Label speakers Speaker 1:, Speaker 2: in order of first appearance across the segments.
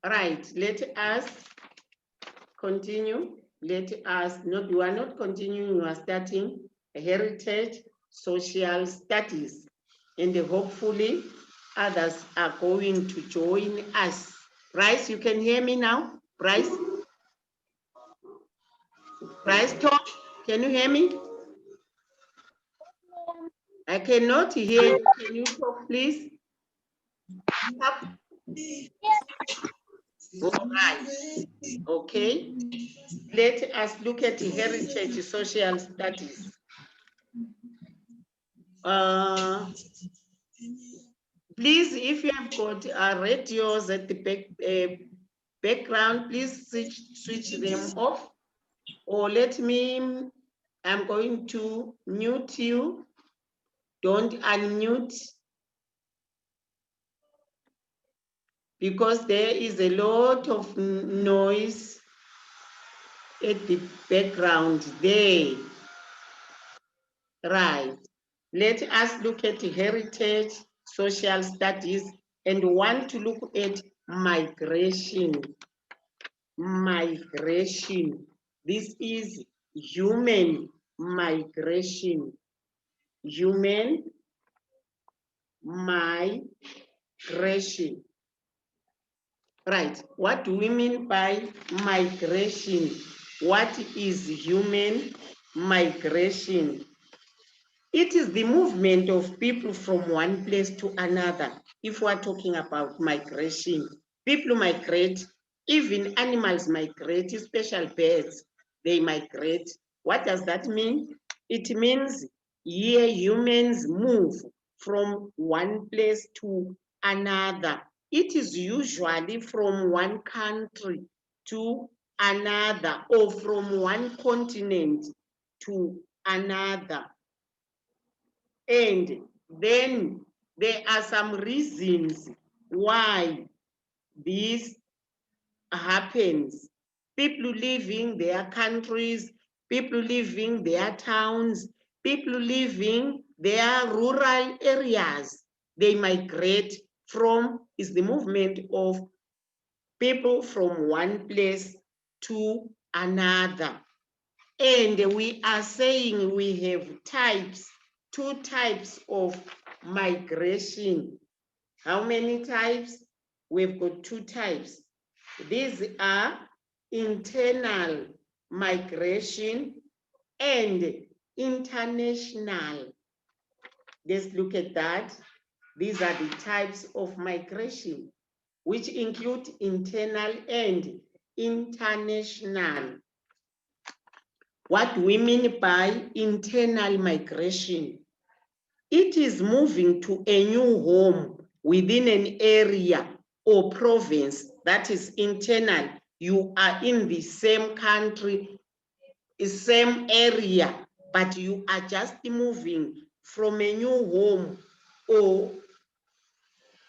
Speaker 1: Right, let us continue. Let us not, you are not continuing, you are starting heritage social studies. And hopefully others are going to join us. Bryce, you can hear me now? Bryce? Bryce, talk. Can you hear me? I cannot hear you. Can you talk, please? All right. Okay. Let us look at heritage social studies. Please, if you have got radios at the background, please switch them off. Or let me, I'm going to mute you. Don't unmute, because there is a lot of noise at the background there. Right. Let us look at heritage social studies and want to look at migration. Migration. This is human migration. Human migration. Right. What do we mean by migration? What is human migration? It is the movement of people from one place to another. If we are talking about migration, people migrate, even animals migrate, especially birds, they migrate. What does that mean? It means here humans move from one place to another. It is usually from one country to another, or from one continent to another. And then there are some reasons why this happens. People leaving their countries, people leaving their towns, people leaving their rural areas. They migrate from, is the movement of people from one place to another. And we are saying we have types, two types of migration. How many types? We've got two types. These are internal migration and international. Let's look at that. These are the types of migration, which include internal and international. What we mean by internal migration? It is moving to a new home within an area or province that is internal. You are in the same country, same area, but you are just moving from a new home or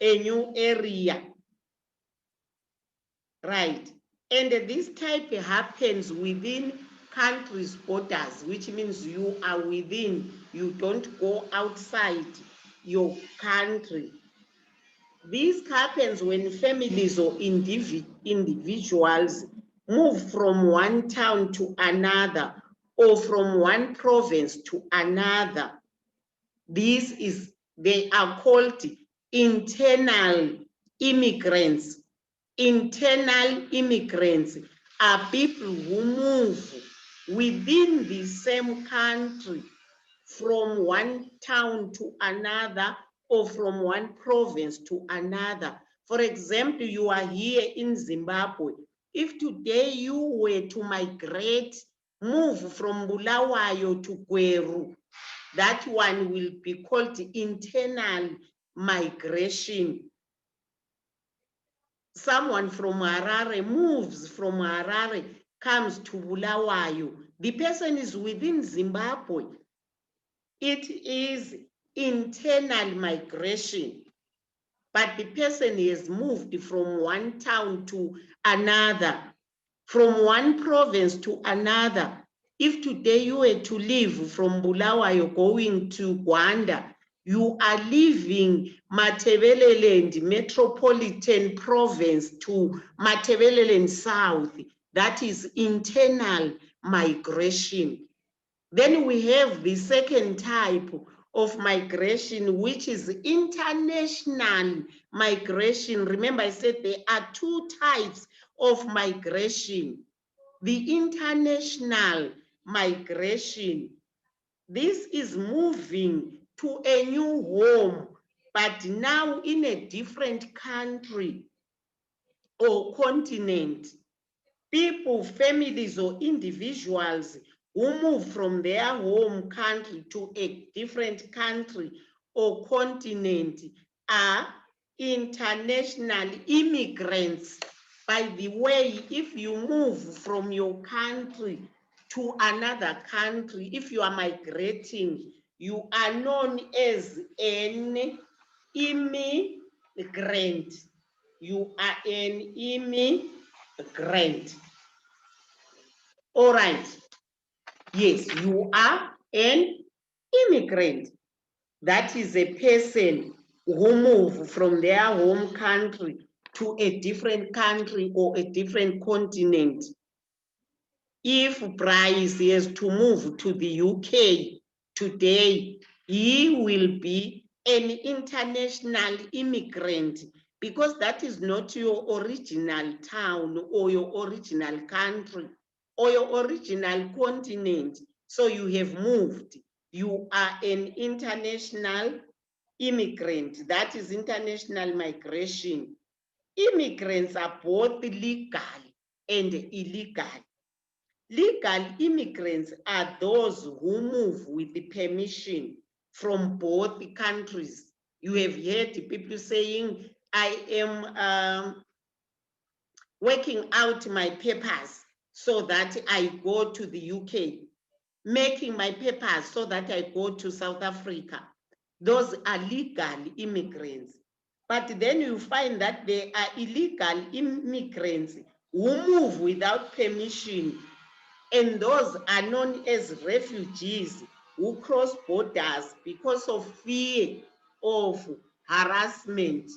Speaker 1: a new area. Right. And this type happens within countries' borders, which means you are within, you don't go outside your country. This happens when families or individuals move from one town to another or from one province to another. They are called internal immigrants. Internal immigrants are people who move within the same country from one town to another or from one province to another. For example, you are here in Zimbabwe. If today you were to migrate, move from Bulawayo to Gweru, that one will be called internal migration. Someone from Harare moves from Harare, comes to Bulawayo. The person is within Zimbabwe. It is internal migration, but the person has moved from one town to another, from one province to another. If today you were to leave from Bulawayo going to Gwanda, You are leaving Matabeleland Metropolitan Province to Matabeleland South. That is internal migration. Then we have the second type of migration, which is international migration. Remember, I said there are two types of migration. The international migration, this is moving to a new home, but now in a different country or continent. People, families, or individuals who move from their home country to a different country or continent are international immigrants. By the way, if you move from your country to another country, if you are migrating, you are known as an immigrant. You are an immigrant. All right. Yes, you are an immigrant. That is a person who moves from their home country to a different country or a different continent. If Bryce has to move to the UK today, he will be an international immigrant because that is not your original town or your original country or your original continent. So you have moved. You are an international immigrant. That is international migration. Immigrants are both legal and illegal. Legal immigrants are those who move with the permission from both countries. You have heard people saying, I am working out my papers so that I go to the UK, making my papers so that I go to South Africa. Those are legal immigrants. But then you find that there are illegal immigrants who move without permission, and those are known as refugees who cross borders because of fear of harassment.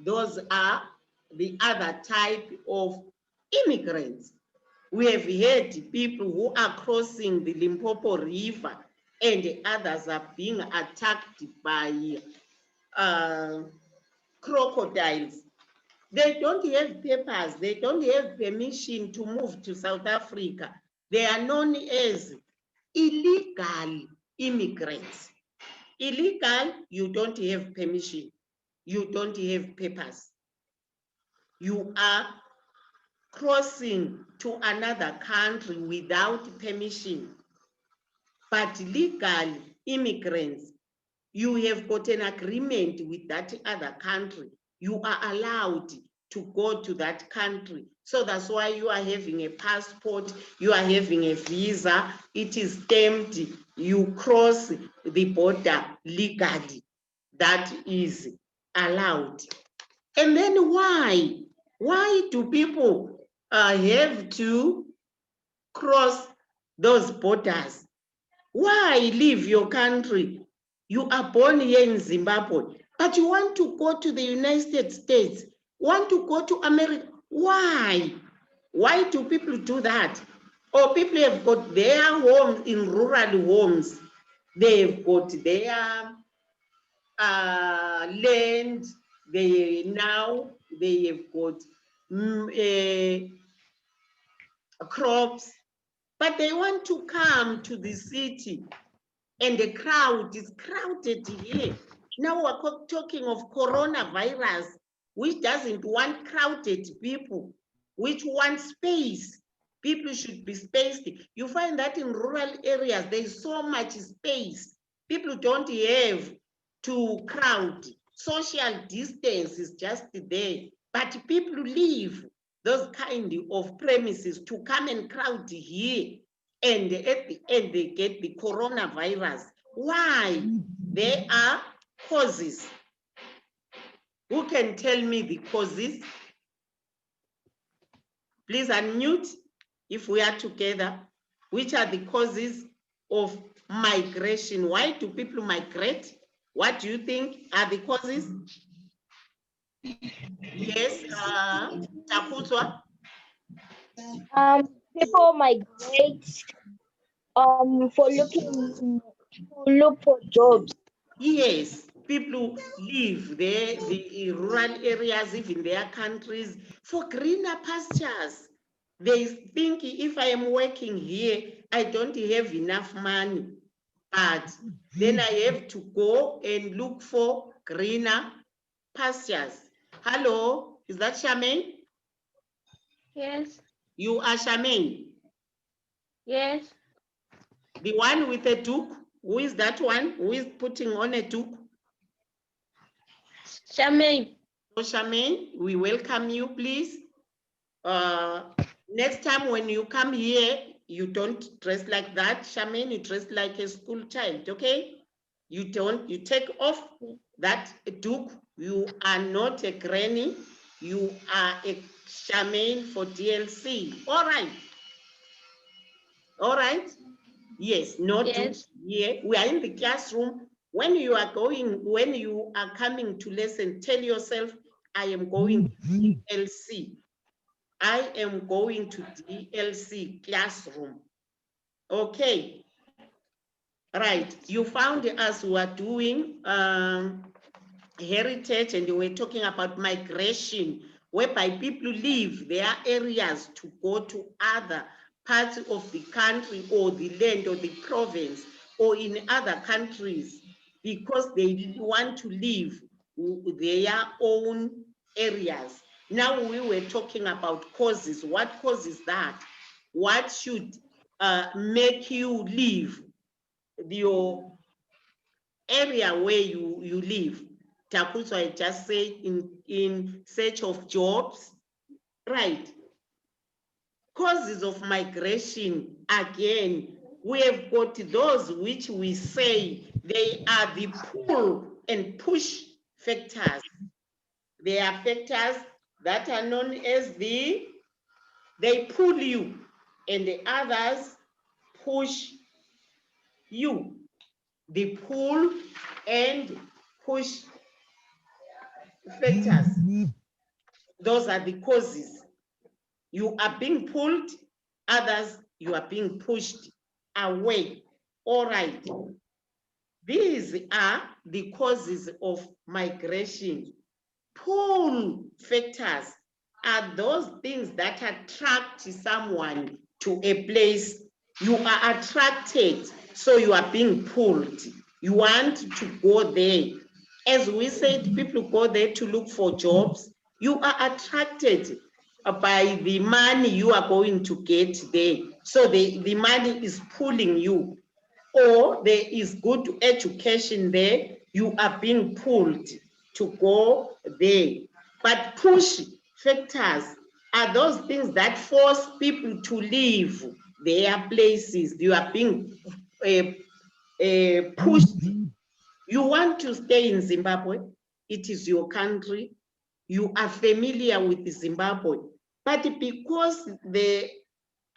Speaker 1: Those are the other type of immigrants. We have heard people who are crossing the Limpopo River and others are being attacked by crocodiles. They don't have papers. They don't have permission to move to South Africa. They are known as illegal immigrants. Illegal, you don't have permission. You don't have papers. You are crossing to another country without permission. But legal immigrants, you have got an agreement with that other country. You are allowed to go to that country. So that's why you are having a passport, you are having a visa, it is stamped, you cross the border legally. That is allowed. And then why? Why do people have to cross those borders? Why leave your country? You are born here in Zimbabwe, but you want to go to the United States, want to go to America. Why? Why do people do that? Or people have got their homes in rural homes. They've got their land. They have got crops, but they want to come to the city. And the crowd is crowded here. Now we're talking of coronavirus, which doesn't want crowded people, which want space. People should be spaced. You find that in rural areas, there's so much space. People don't have to crowd. Social distance is just there. But people leave those kind of premises to come and crowd here. And at the end, they get the coronavirus. Why? There are causes. Who can tell me the causes? Please unmute if we are together. Which are the causes of migration. Why do people migrate? What do you think are the causes? Yes, Takutwa?
Speaker 2: People migrate for looking to look for jobs.
Speaker 1: Yes, people live there, the rural areas, even their countries, for greener pastures. They think if I am working here, I don't have enough money, but then I have to go and look for greener pastures. Hello, is that Charmaine?
Speaker 2: Yes.
Speaker 1: You are Charmaine,
Speaker 2: Yes.
Speaker 1: the one with a duke. Who is that one? Who is putting on a duke?
Speaker 2: Charmaine.
Speaker 1: So Charmaine, we welcome you, please. Next time when you come here, you don't dress like that, Charmaine. You dress like a school child, okay? You take off that duke. You are not a granny. You are a Charmaine for DLC. All right. All right. Yes, no duke
Speaker 2: Yes.
Speaker 1: here. We are in the classroom. When you are coming to lesson, tell yourself, I am going to DLC. I am going to DLC classroom. Okay, right. You found us who are doing heritage, and we're talking about migration, whereby people leave their areas to go to other parts of the country or the land or the province or in other countries because they want to live their own areas. Now we were talking about causes. What causes that? What should make you leave your area where you live? Takuso, I just said in search of jobs, right? Causes of migration, again, we have got those which we say they are the pull and push factors. They are factors that are known as they pull you, and the others push you. The pull and push factors, those are the causes. You are being pulled, others you are being pushed away. All right. These are the causes of migration. Pull factors are those things that attract someone to a place. You are attracted, so you are being pulled. You want to go there. As we said, people go there to look for jobs. You are attracted by the money you are going to get there. So the money is pulling you. Or there is good education there, you are being pulled to go there. But push factors are those things that force people to leave their places. You are being pushed. You want to stay in Zimbabwe, it is your country, you are familiar with Zimbabwe, but because there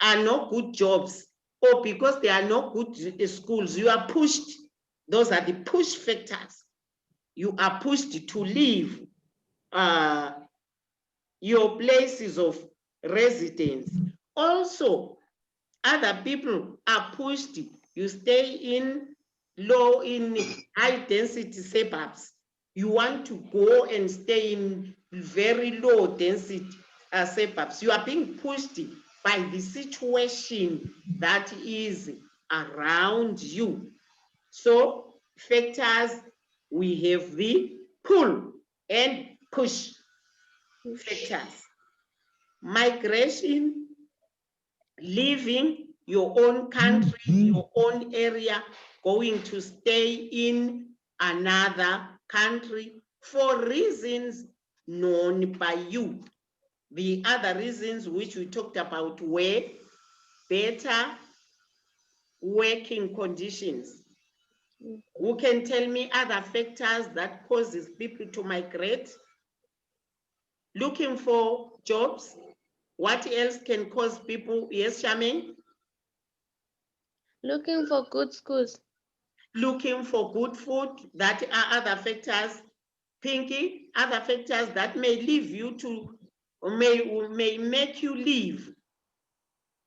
Speaker 1: are no good jobs or because there are no good schools, you are pushed. Those are the push factors. You are pushed to leave your places of residence. Also, other people are pushed. You stay in high density suburbs. You want to go and stay in very low density suburbs. You are being pushed by the situation that is around you. So factors, we have the pull and push factors. Migration, leaving your own country, your own area, going to stay in another country for reasons known by you. The other reasons which we talked about were better working conditions. Who can tell me other factors that causes people to migrate? Looking for jobs. What else can cause people? Yes, Charmaine?
Speaker 2: Looking for good schools.
Speaker 1: Looking for good food. That are other factors. Pinky, other factors that may leave you to, or may make you leave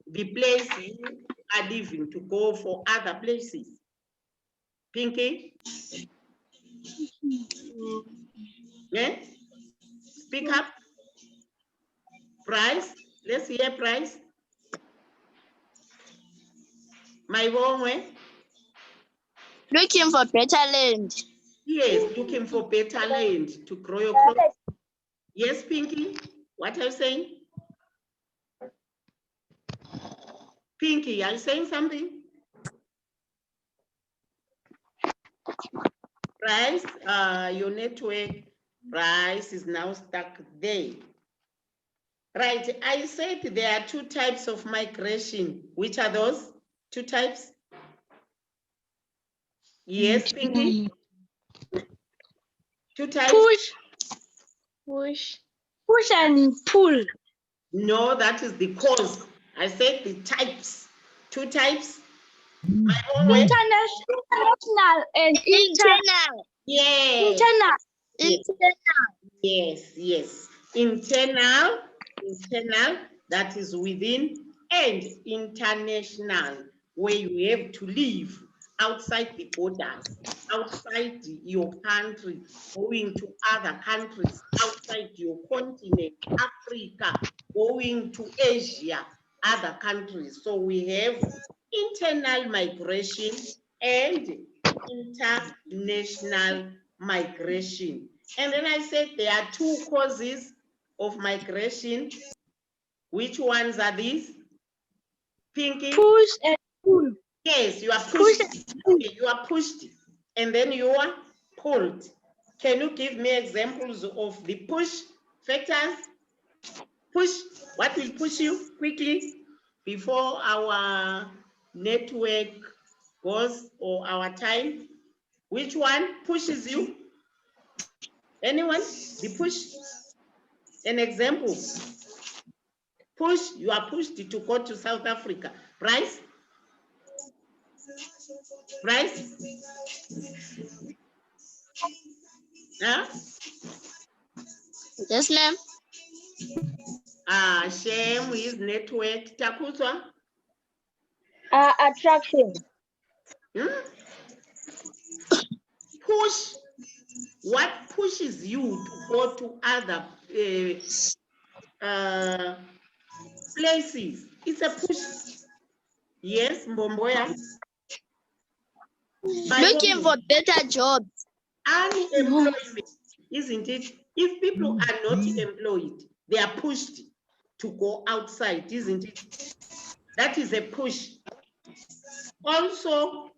Speaker 1: the place you are living to go for other places. Pinky? Yeah? Speak up. Price? Let's hear price. My own way?
Speaker 3: Looking for better land.
Speaker 1: Yes, looking for better land to grow your crops. Yes, Pinky? What are you saying? Pinky, are you saying something? Price, your network price is now stuck there. Right, I said there are two types of migration. Which are those two types? Yes, Pinky? Two types?
Speaker 2: Push.
Speaker 3: Push and pull.
Speaker 1: No, that is the cause. I said the types. Two types. My own way?
Speaker 3: International and internal.
Speaker 1: Yes.
Speaker 3: Internal.
Speaker 1: Yes. Yes. Internal, that is within, and international, where you have to live outside the borders, outside your country, going to other countries, outside your continent, Africa, going to Asia, other countries. So we have internal migration and international migration. And then I said there are two causes of migration. Which ones are these? Pinky?
Speaker 3: Push and pull.
Speaker 1: Yes, you are pushed. Okay, you are pushed and then you are pulled. Can you give me examples of the push factors? Push, what will push you quickly before our network goes or our time? Which one pushes you? Anyone? The push? An example. Push, you are pushed to go to South Africa. Price? Price? Huh?
Speaker 3: Yes, ma'am.
Speaker 1: Shame his network. Takutwa?
Speaker 2: Attraction.
Speaker 1: Push. What pushes you to go to other places? It's a push. Yes, Mbomboya.
Speaker 3: Looking for better jobs.
Speaker 1: Unemployment, isn't it? If people are not employed, they are pushed to go outside, isn't it? That is a push. Also,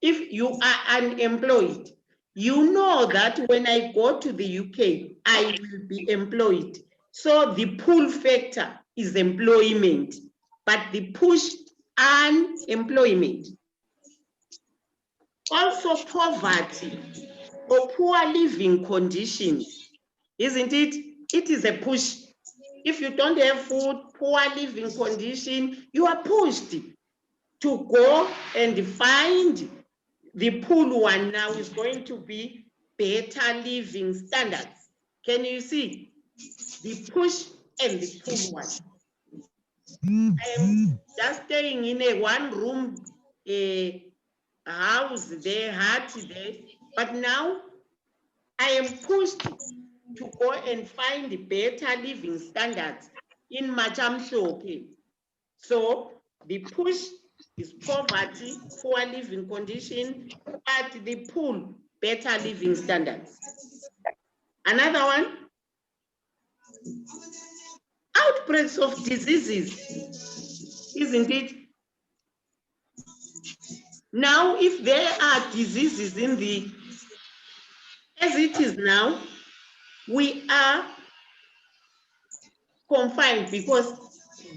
Speaker 1: if you are unemployed, you know that when I go to the UK, I will be employed. So the pull factor is employment, but the push, unemployment. Also poverty or poor living conditions, isn't it? It is a push. If you don't have food, poor living condition, you are pushed to go and find the pull one. Now is going to be better living standards. Can you see the push and the pull one? I am just staying in a one room house there, hut there, but now I am pushed to go and find better living standards in Machamhlope. So the push is poverty, poor living condition, at the pull, better living standards. Another one, outbreaks of diseases, isn't it? Now, if there are diseases in the, as it is now, we are confined because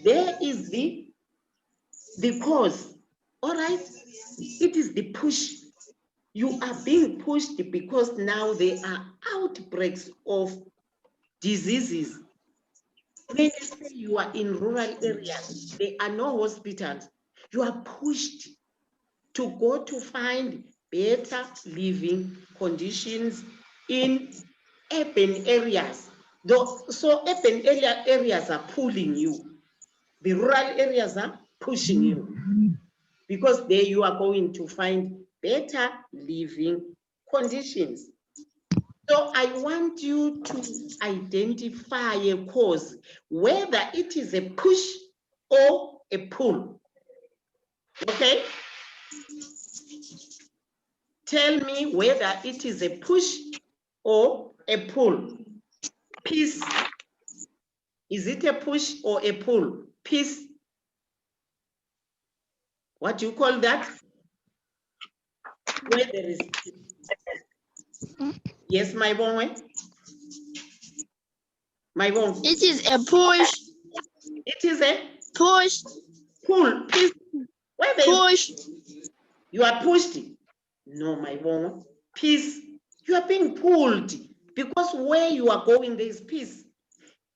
Speaker 1: there is the cause, all right? It is the push. You are being pushed because now there are outbreaks of diseases. When you say you are in rural areas, there are no hospitals. You are pushed to go to find better living conditions in urban areas. So urban areas are pulling you. The rural areas are pushing you, because there you are going to find better living conditions. So I want you to identify a cause, whether it is a push or a pull. Okay? Tell me whether it is a push or a pull. Peace. Is it a push or a pull? Peace. What do you call that? Where there is peace. Yes, my boy. My boy.
Speaker 3: It is a push.
Speaker 1: It is a
Speaker 3: Push.
Speaker 1: pull. Peace. Where there is
Speaker 3: Push.
Speaker 1: you are pushed. No, my boy. Peace. You are being pulled, because where you are going, there is peace.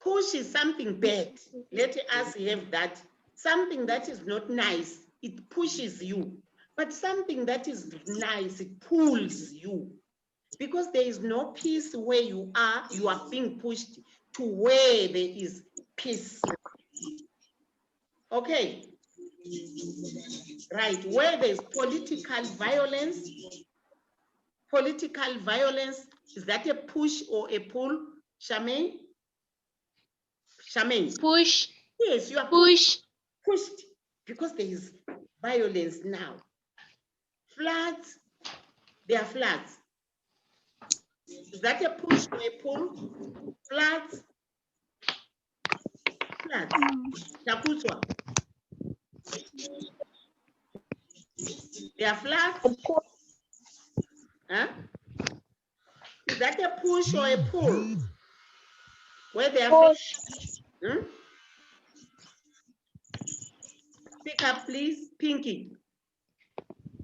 Speaker 1: Push is something bad. Let us have that. Something that is not nice, it pushes you. But something that is nice, it pulls you. Because there is no peace where you are being pushed to where there is peace. Okay. Right, where there is political violence, is that a push or a pull, Charmaine? Charmaine?
Speaker 2: Push.
Speaker 1: Yes, you are
Speaker 2: Push.
Speaker 1: pushed, because there is violence now. Floods, there are floods. Is that a push or a pull? Floods. Chakutwa. There are floods. Huh? Is that a push or a pull? Where they are
Speaker 2: Push.
Speaker 1: hmm? Speak up, please, Pinky.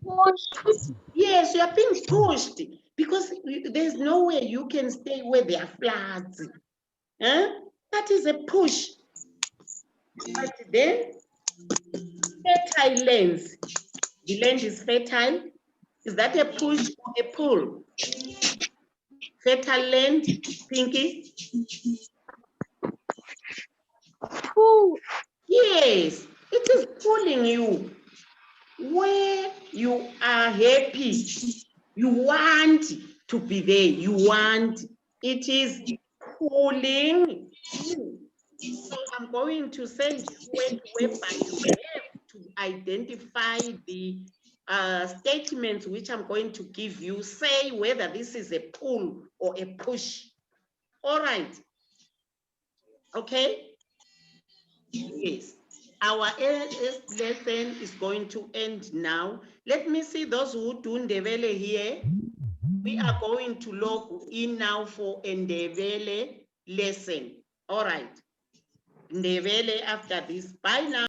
Speaker 2: Push.
Speaker 1: Yes, you are being pushed, because there's nowhere you can stay where there are floods. Huh? That is a push. But then, fertile lands. The land is fertile. Is that a push or a pull? Fertile land, Pinky?
Speaker 2: Pull.
Speaker 1: Yes, it is pulling you. Where you are happy, you want to be there, you want, it is pulling you. So I'm going to send you whereby you have to identify the statements which I'm going to give you. Say whether this is a pull or a push. All right. Okay. Yes. Our lesson is going to end now. Let me see those who do Ndebele here. We are going to log in now for a Ndebele lesson. All right. Ndebele after this. Bye now.